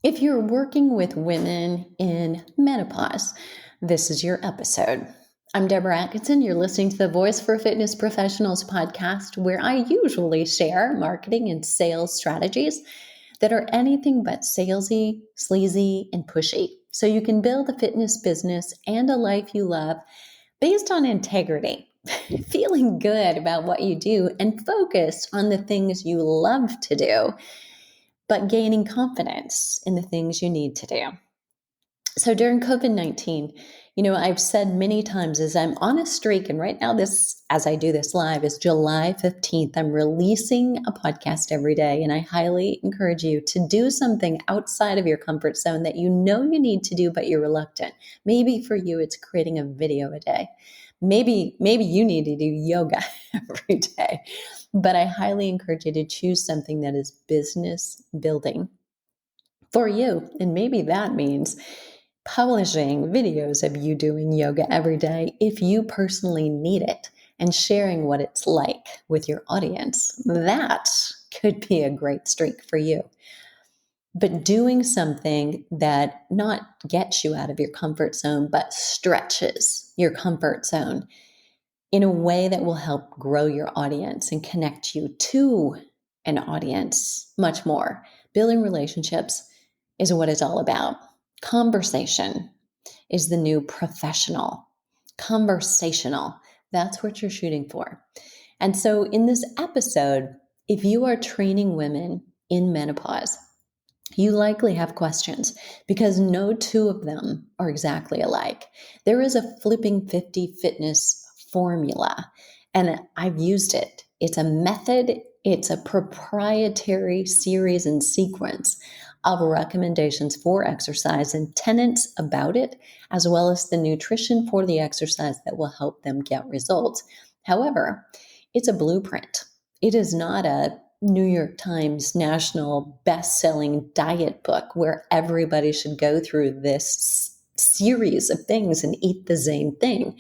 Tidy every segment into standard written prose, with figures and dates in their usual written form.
If you're working with women in menopause, this is your episode. I'm Deborah Atkinson. You're listening to the Voice for Fitness Professionals podcast, where I usually share marketing and sales strategies that are anything but salesy, sleazy, and pushy. So you can build a fitness business and a life you love based on integrity, feeling good about what you do, and focused on the things you love to do, but gaining confidence in the things you need to do. So during COVID-19, I've said many times as I'm on a streak, and right now as I do this live, is July 15th. I'm releasing a podcast every day, and I highly encourage you to do something outside of your comfort zone that you know you need to do, but you're reluctant. Maybe for you, it's creating a video a day. Maybe you need to do yoga every day. But I highly encourage you to choose something that is business building for you. And maybe that means publishing videos of you doing yoga every day if you personally need it and sharing what it's like with your audience. That could be a great streak for you. But doing something that not gets you out of your comfort zone, but stretches your comfort zone in a way that will help grow your audience and connect you to an audience much more. Building relationships is what it's all about. Conversation is the new professional. Conversational. That's what you're shooting for. And so in this episode, if you are training women in menopause, you likely have questions because no two of them are exactly alike. There is a flipping 50 fitness formula, and I've used it. It's a method, it's a proprietary series and sequence of recommendations for exercise and tenets about it, as well as the nutrition for the exercise that will help them get results. However, it's a blueprint. It is not a New York Times national best-selling diet book where everybody should go through this series of things and eat the same thing.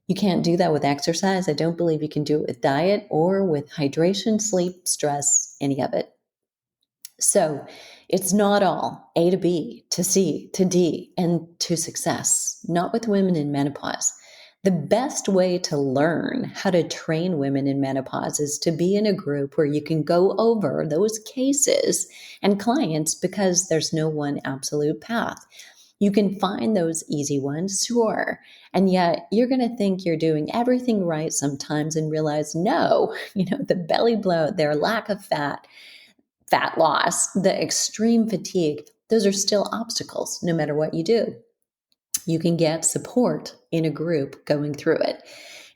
You can't do that with exercise. I don't believe you can do it with diet or with hydration, sleep, stress, any of it. So it's not all A to B to C to D and to success, not with women in menopause. The best way to learn how to train women in menopause is to be in a group where you can go over those cases and clients because there's no one absolute path. You can find those easy ones, sure. And yet you're going to think you're doing everything right sometimes and realize, no, the belly bloat, their lack of fat loss, the extreme fatigue, those are still obstacles no matter what you do. You can get support in a group going through it.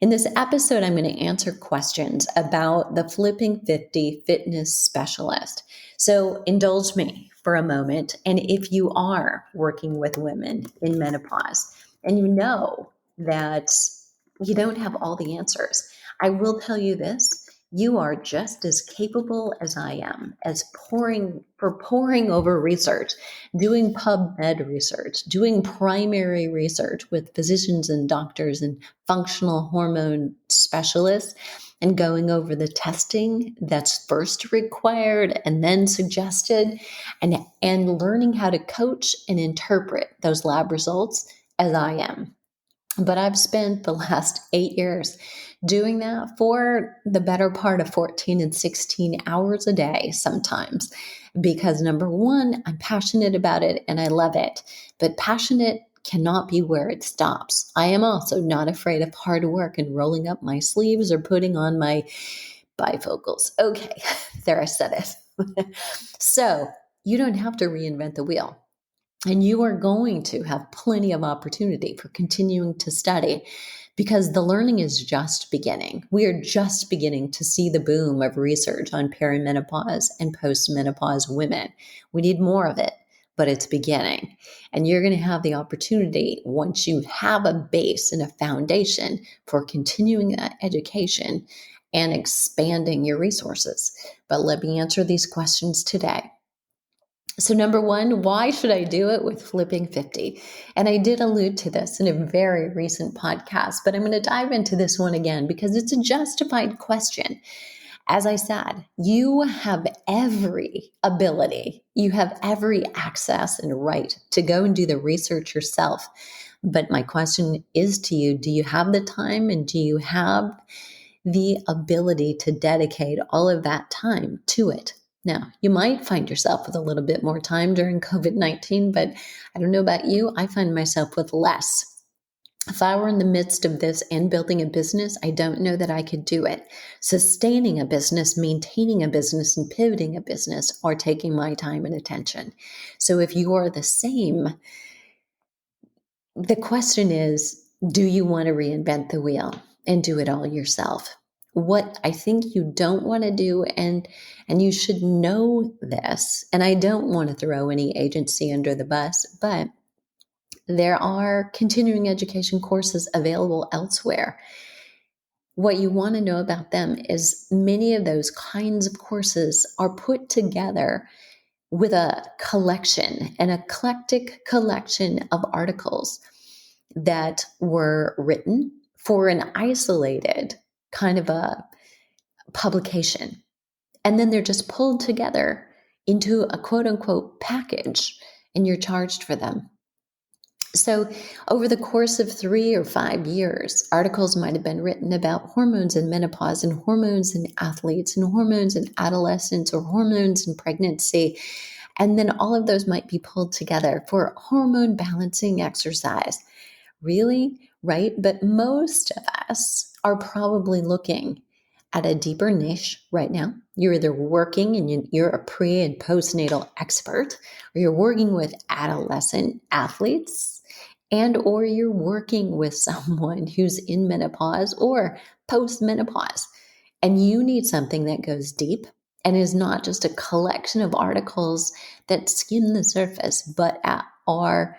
In this episode, I'm going to answer questions about the Flipping 50 fitness specialist. So indulge me for a moment. And if you are working with women in menopause and you know that you don't have all the answers, I will tell you this. You are just as capable as I am as poring over research, doing PubMed research, doing primary research with physicians and doctors and functional hormone specialists, and going over the testing that's first required and then suggested, and learning how to coach and interpret those lab results as I am. But I've spent the last 8 years doing that for the better part of 14 and 16 hours a day sometimes. Because number one, I'm passionate about it and I love it. But passionate cannot be where it stops. I am also not afraid of hard work and rolling up my sleeves or putting on my bifocals. Okay, there I said it. So you don't have to reinvent the wheel. And you are going to have plenty of opportunity for continuing to study because the learning is just beginning. We are just beginning to see the boom of research on perimenopause and postmenopause women. We need more of it, but it's beginning. And you're going to have the opportunity, once you have a base and a foundation, for continuing that education and expanding your resources. But let me answer these questions today. So number one, why should I do it with Flipping 50? And I did allude to this in a very recent podcast, but I'm going to dive into this one again because it's a justified question. as I said, you have every ability, you have every access and right to go and do the research yourself. But my question is to you, do you have the time and do you have the ability to dedicate all of that time to it? Now, you might find yourself with a little bit more time during COVID-19, but I don't know about you, I find myself with less. If I were in the midst of this and building a business, I don't know that I could do it. Sustaining a business, maintaining a business, and pivoting a business are taking my time and attention. So if you are the same, the question is, do you want to reinvent the wheel and do it all yourself? What I think you don't want to do, and you should know this, and I don't want to throw any agency under the bus, but there are continuing education courses available elsewhere. What you want to know about them is many of those kinds of courses are put together with a collection, an eclectic collection of articles that were written for an isolated kind of a publication. And then they're just pulled together into a quote unquote package, and you're charged for them. So, over the course of 3 or 5 years, articles might have been written about hormones in menopause and hormones in athletes and hormones in adolescence or hormones in pregnancy. And then all of those might be pulled together for hormone balancing exercise. Really? Right? But most of us are probably looking at a deeper niche right now. You're either working and you're a pre and postnatal expert, or you're working with adolescent athletes, and or you're working with someone who's in menopause or post-menopause, and you need something that goes deep and is not just a collection of articles that skim the surface, but are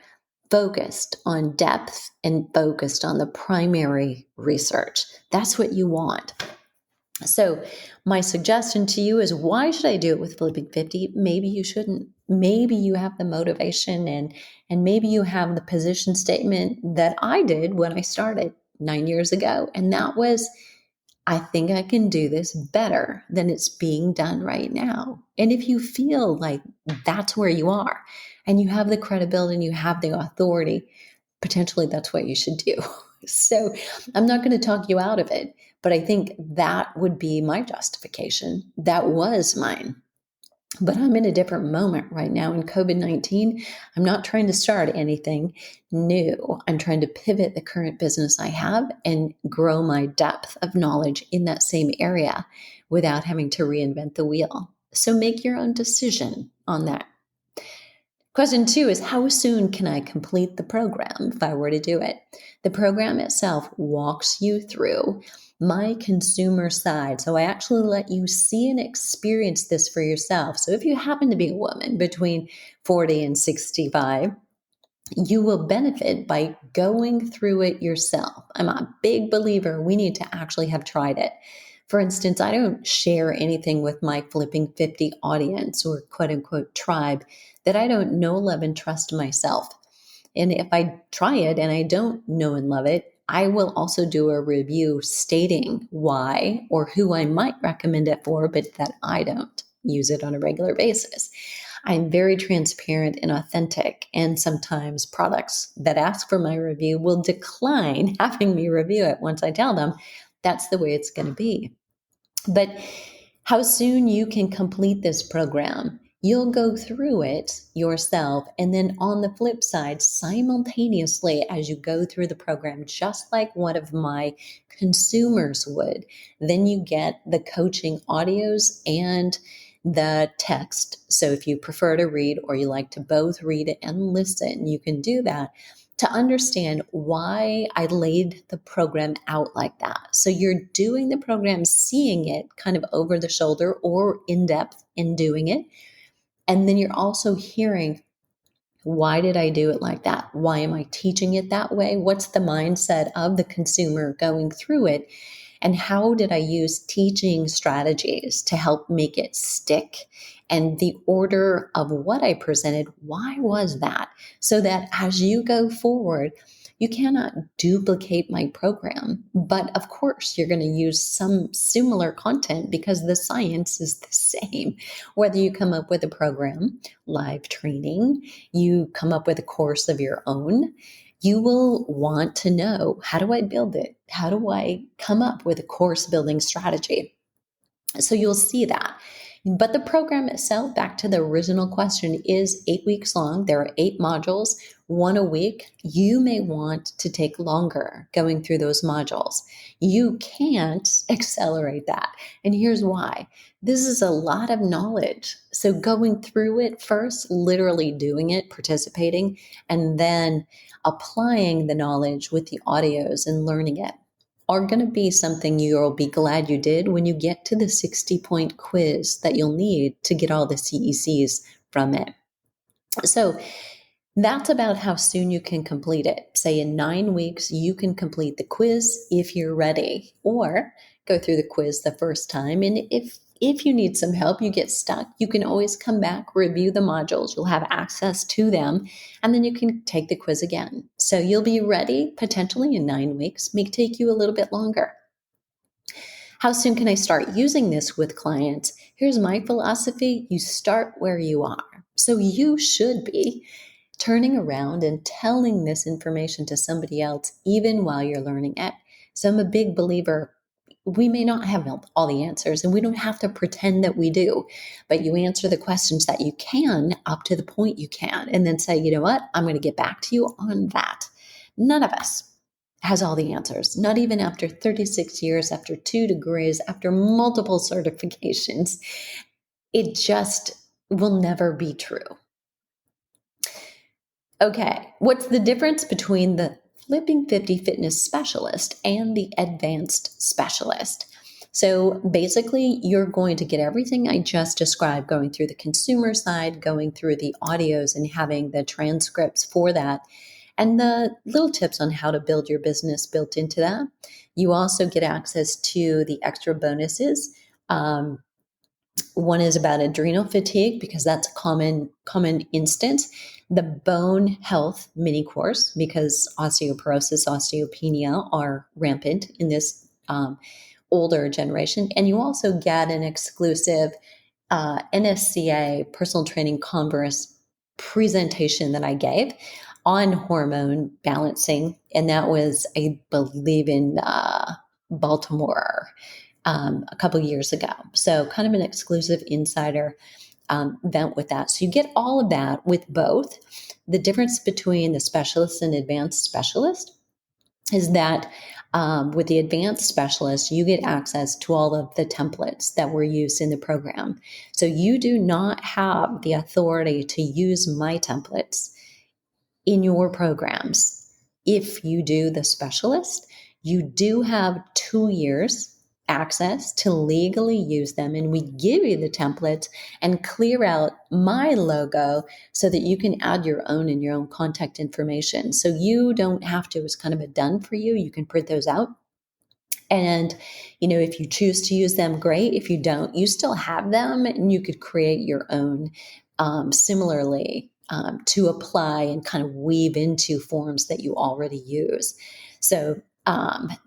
focused on depth and focused on the primary research. That's what you want. So my suggestion to you is, why should I do it with Flipping 50? Maybe you shouldn't. Maybe you have the motivation and maybe you have the position statement that I did when I started 9 years ago. And that was, I think I can do this better than it's being done right now. And if you feel like that's where you are and you have the credibility and you have the authority, potentially that's what you should do. So I'm not going to talk you out of it, but I think that would be my justification. That was mine. But I'm in a different moment right now in COVID-19. I'm not trying to start anything new. I'm trying to pivot the current business I have and grow my depth of knowledge in that same area without having to reinvent the wheel. So make your own decision on that. Question 2 is, how soon can I complete the program if I were to do it? The program itself walks you through my consumer side. So I actually let you see and experience this for yourself. So if you happen to be a woman between 40 and 65, you will benefit by going through it yourself. I'm a big believer we need to actually have tried it. For instance, I don't share anything with my Flipping 50 audience or quote unquote tribe that I don't know, love, and trust myself. And if I try it and I don't know and love it, I will also do a review stating why or who I might recommend it for, but that I don't use it on a regular basis. I'm very transparent and authentic, and sometimes products that ask for my review will decline having me review it once I tell them that's the way it's going to be. But how soon you can complete this program, you'll go through it yourself. And then on the flip side, simultaneously as you go through the program, just like one of my consumers would, then you get the coaching audios and the text. So if you prefer to read or you like to both read and listen, you can do that to understand why I laid the program out like that. So you're doing the program, seeing it kind of over the shoulder or in depth in doing it. And then you're also hearing, why did I do it like that? Why am I teaching it that way? What's the mindset of the consumer going through it? And how did I use teaching strategies to help make it stick? And the order of what I presented, why was that? So that as you go forward, you cannot duplicate my program, but of course you're going to use some similar content because the science is the same. Whether you come up with a program, live training, you come up with a course of your own, you will want to know, how do I build it? How do I come up with a course building strategy? So you'll see that. But the program itself, back to the original question, is 8 weeks long. There are 8 modules, one a week. You may want to take longer going through those modules. You can't accelerate that. And here's why. This is a lot of knowledge. So going through it first, literally doing it, participating, and then applying the knowledge with the audios and learning it are going to be something you'll be glad you did when you get to the 60-point quiz that you'll need to get all the CECs from it. So that's about how soon you can complete it. Say in 9 weeks, you can complete the quiz if you're ready, or go through the quiz the first time. And if you need some help, you get stuck, you can always come back, review the modules. You'll have access to them, and then you can take the quiz again. So you'll be ready potentially in 9 weeks, may take you a little bit longer. How soon can I start using this with clients? Here's my philosophy. You start where you are. So you should be turning around and telling this information to somebody else, even while you're learning it. So I'm a big believer. We may not have all the answers, and we don't have to pretend that we do, but you answer the questions that you can up to the point you can, and then say, you know what, I'm going to get back to you on that. None of us has all the answers, not even after 36 years, after 2 degrees, after multiple certifications. It just will never be true. Okay, what's the difference between the Flipping 50 fitness specialist and the advanced specialist? So basically, you're going to get everything I just described, going through the consumer side, going through the audios and having the transcripts for that, and the little tips on how to build your business built into that. You also get access to the extra bonuses. One is about adrenal fatigue, because that's a common instance. The bone health mini course, because osteoporosis, osteopenia are rampant in this older generation. And you also get an exclusive NSCA Personal Training Congress presentation that I gave on hormone balancing. And that was, I believe, in Baltimore a couple years ago. So kind of an exclusive insider event with that. So you get all of that with both. The difference between the specialist and advanced specialist is that with the advanced specialist, you get access to all of the templates that were used in the program. So you do not have the authority to use my templates in your programs. If you do the specialist, you do have 2 years access to legally use them, and we give you the templates and clear out my logo so that you can add your own and your own contact information. So you don't have to. It's kind of a done for you. You can print those out. And, if you choose to use them, great. If you don't, you still have them, and you could create your own similarly to apply and kind of weave into forms that you already use. So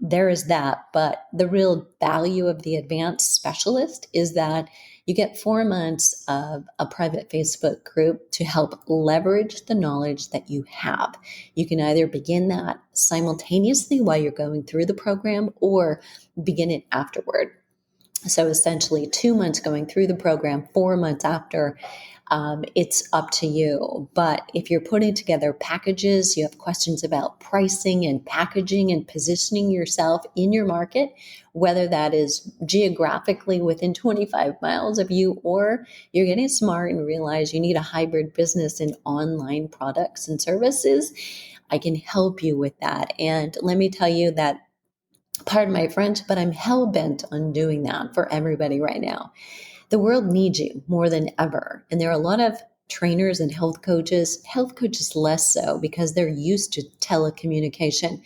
there is that. But the real value of the advanced specialist is that you get 4 months of a private Facebook group to help leverage the knowledge that you have. You can either begin that simultaneously while you're going through the program, or begin it afterward. So essentially 2 months going through the program, 4 months after, it's up to you. But if you're putting together packages, you have questions about pricing and packaging and positioning yourself in your market, whether that is geographically within 25 miles of you, or you're getting smart and realize you need a hybrid business in online products and services, I can help you with that. And let me tell you that, pardon my French, but I'm hell-bent on doing that for everybody right now. The world needs you more than ever. And there are a lot of trainers and health coaches less so, because they're used to telecommunication.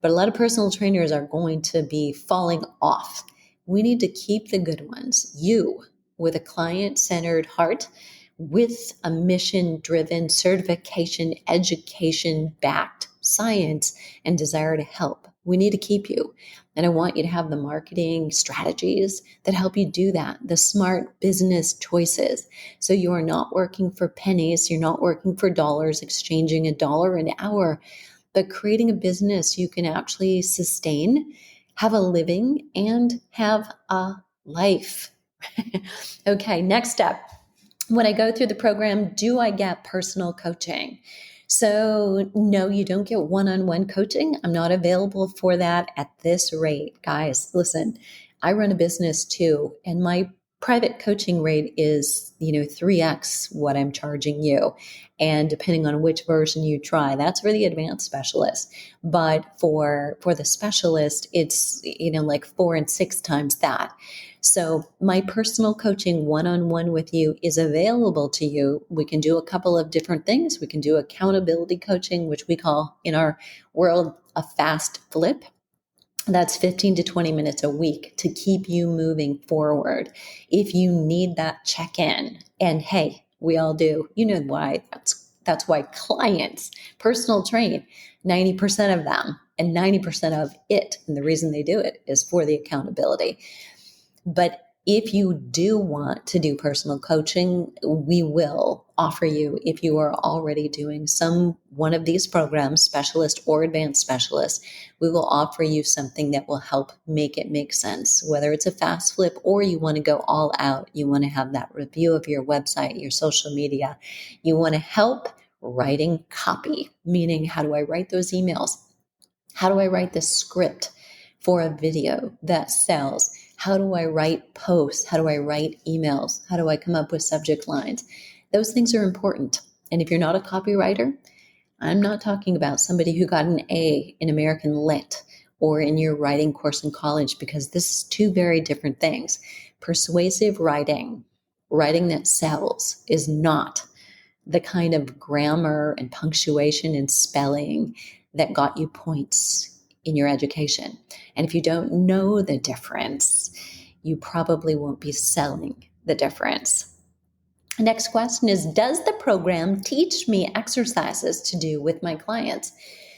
But a lot of personal trainers are going to be falling off. We need to keep the good ones. You, with a client-centered heart, with a mission-driven, certification, education-backed science, and desire to help. We need to keep you. And I want you to have the marketing strategies that help you do that, the smart business choices. So you are not working for pennies, you're not working for dollars, exchanging $1 an hour, but creating a business you can actually sustain, have a living, and have a life. Okay, next up. When I go through the program, do I get personal coaching? So, no, you don't get one on one coaching. I'm not available for that at this rate. Guys, listen, I run a business too, and my private coaching rate is 3x what I'm charging you. And depending on which version you try, that's for the advanced specialist. But for the specialist, it's like 4 and 6 times that. So my personal coaching one-on-one with you is available to you. We can do a couple of different things. We can do accountability coaching, which we call in our world a fast flip. That's 15 to 20 minutes a week to keep you moving forward. If you need that check-in, and hey, we all do, you know why. That's why clients personal train 90% of them, and 90% of it. And the reason they do it is for the accountability. But if you do want to do personal coaching, we will offer you, if you are already doing one of these programs, specialist or advanced specialist, we will offer you something that will help make it make sense. Whether it's a fast flip or you want to go all out, you want to have that review of your website, your social media, you want to help writing copy, meaning how do I write those emails? How do I write the script for a video that sells? How do I write posts? How do I write emails? How do I come up with subject lines? Those things are important. And if you're not a copywriter, I'm not talking about somebody who got an A in American Lit or in your writing course in college, because this is two very different things. Persuasive writing, writing that sells, is not the kind of grammar and punctuation and spelling that got you points in your education. And if you don't know the difference, you probably won't be selling the difference. Next question is, does the program teach me exercises to do with my clients?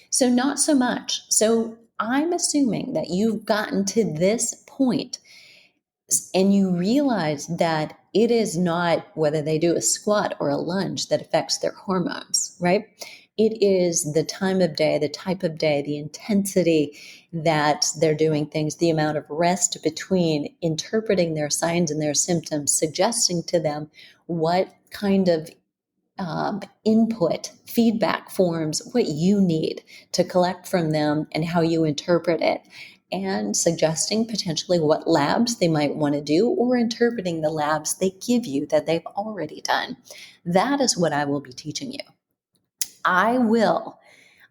So not so much. So I'm assuming that you've gotten to this point and you realize that it is not whether they do a squat or a lunge that affects their hormones, right? It is the time of day, the type of day, the intensity that they're doing things, the amount of rest between, interpreting their signs and their symptoms, suggesting to them what kind of input, feedback forms, what you need to collect from them and how you interpret it, and suggesting potentially what labs they might want to do, or interpreting the labs they give you that they've already done. That is what I will be teaching you. I will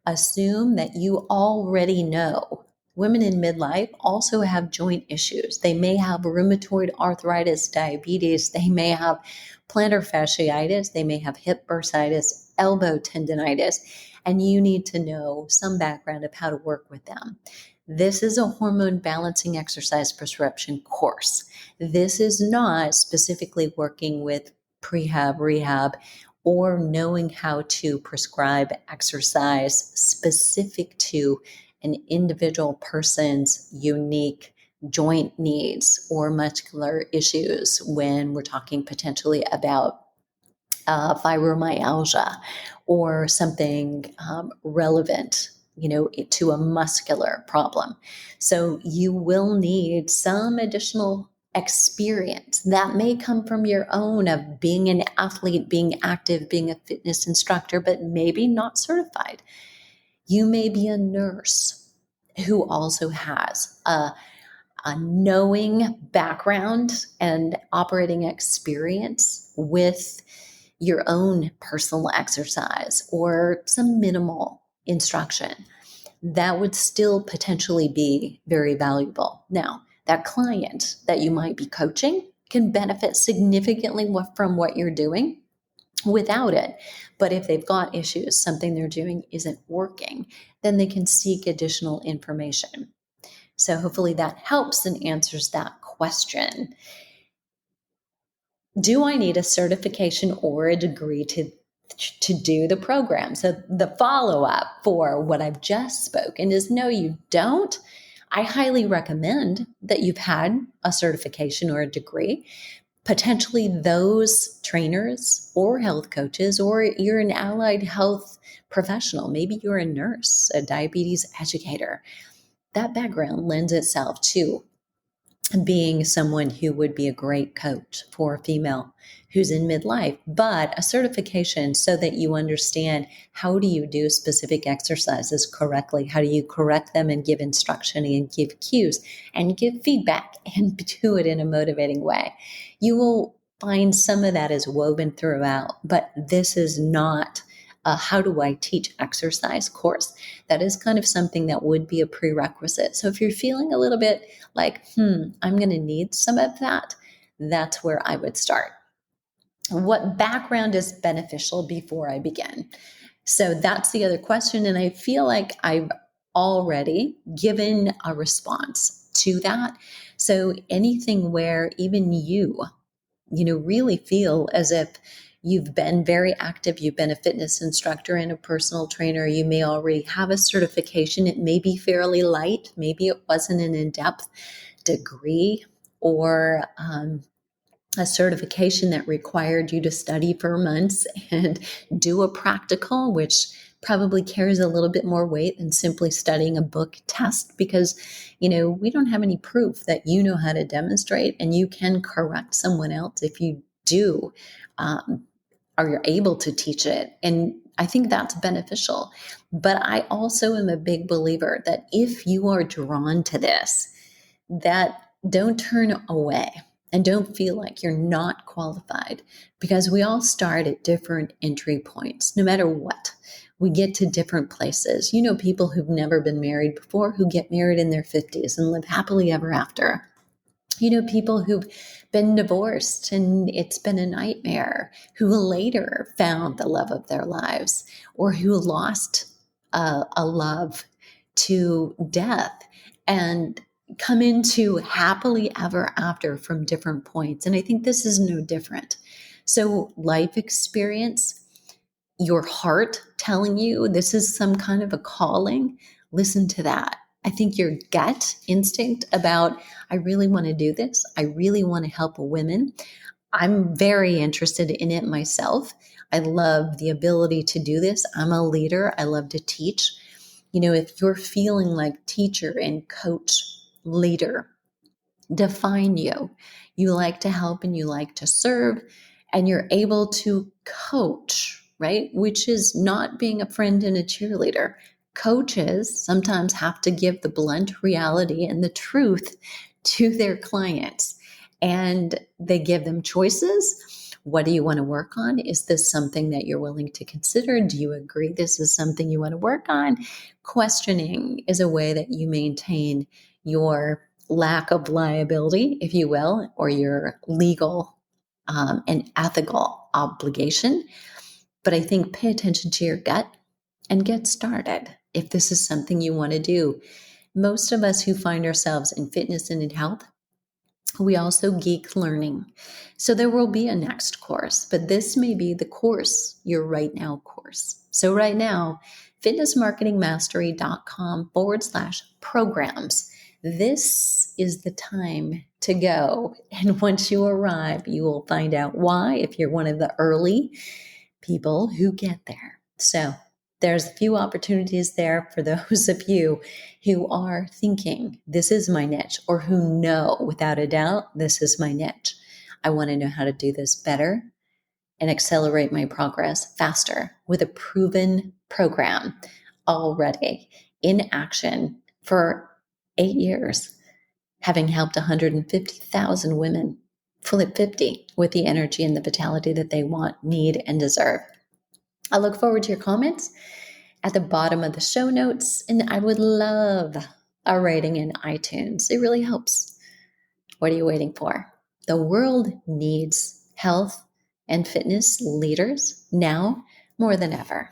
assume that you already know women in midlife also have joint issues. They may have rheumatoid arthritis, diabetes. They may have plantar fasciitis. They may have hip bursitis, elbow tendonitis, and you need to know some background of how to work with them. This is a hormone balancing exercise prescription course. This is not specifically working with prehab, rehab, or knowing how to prescribe exercise specific to an individual person's unique joint needs or muscular issues when we're talking potentially about fibromyalgia or something relevant, to a muscular problem. So you will need some additional experience that may come from your own of being an athlete, being active, being a fitness instructor, but maybe not certified. You may be a nurse who also has a knowing background and operating experience with your own personal exercise or some minimal instruction. That would still potentially be very valuable. Now, that client that you might be coaching can benefit significantly from what you're doing without it. But if they've got issues, something they're doing isn't working, then they can seek additional information. So hopefully that helps and answers that question. Do I need a certification or a degree to to do the program. So the follow-up for what I've just spoken is no, you don't. I highly recommend that you've had a certification or a degree. Potentially those trainers or health coaches, or you're an allied health professional. Maybe you're a nurse, a diabetes educator. That background lends itself to being someone who would be a great coach for a female who's in midlife, but a certification so that you understand how do you do specific exercises correctly? How do you correct them and give instruction and give cues and give feedback and do it in a motivating way? You will find some of that is woven throughout, but this is not a how do I teach exercise course. That is kind of something that would be a prerequisite. So if you're feeling a little bit like, I'm going to need some of that, that's where I would start. What background is beneficial before I begin? So that's the other question. And I feel like I've already given a response to that. So anything where even you really feel as if you've been very active, you've been a fitness instructor and a personal trainer, you may already have a certification. It may be fairly light. Maybe it wasn't an in-depth degree or a certification that required you to study for months and do a practical, which probably carries a little bit more weight than simply studying a book test because, we don't have any proof that you know how to demonstrate and you can correct someone else if you do or you're able to teach it. And I think that's beneficial. But I also am a big believer that if you are drawn to this, that don't turn away and don't feel like you're not qualified because we all start at different entry points, no matter what. We get to different places. People who've never been married before who get married in their 50s and live happily ever after. People who've been divorced and it's been a nightmare, who later found the love of their lives, or who lost a love to death and come into happily ever after from different points. And I think this is no different. So life experience, your heart telling you this is some kind of a calling, listen to that. I think your gut instinct about, I really want to do this. I really want to help women. I'm very interested in it myself. I love the ability to do this. I'm a leader. I love to teach. If you're feeling like teacher and coach, leader, define you. You like to help and you like to serve and you're able to coach, right? Which is not being a friend and a cheerleader. Coaches sometimes have to give the blunt reality and the truth to their clients, and they give them choices. What do you want to work on? Is this something that you're willing to consider? Do you agree this is something you want to work on? Questioning is a way that you maintain your lack of liability, if you will, or your legal and ethical obligation. But I think pay attention to your gut and get started if this is something you want to do. Most of us who find ourselves in fitness and in health, we also geek learning. So there will be a next course, but this may be the course, your right now course. So right now, fitnessmarketingmastery.com/programs. This is the time to go. And once you arrive, you will find out why if you're one of the early people who get there. So there's a few opportunities there for those of you who are thinking, this is my niche, or who know without a doubt, this is my niche. I want to know how to do this better and accelerate my progress faster with a proven program already in action for 8 years, having helped 150,000 women flip 50 with the energy and the vitality that they want, need, and deserve. I look forward to your comments at the bottom of the show notes, and I would love a rating in iTunes. It really helps. What are you waiting for? The world needs health and fitness leaders now more than ever.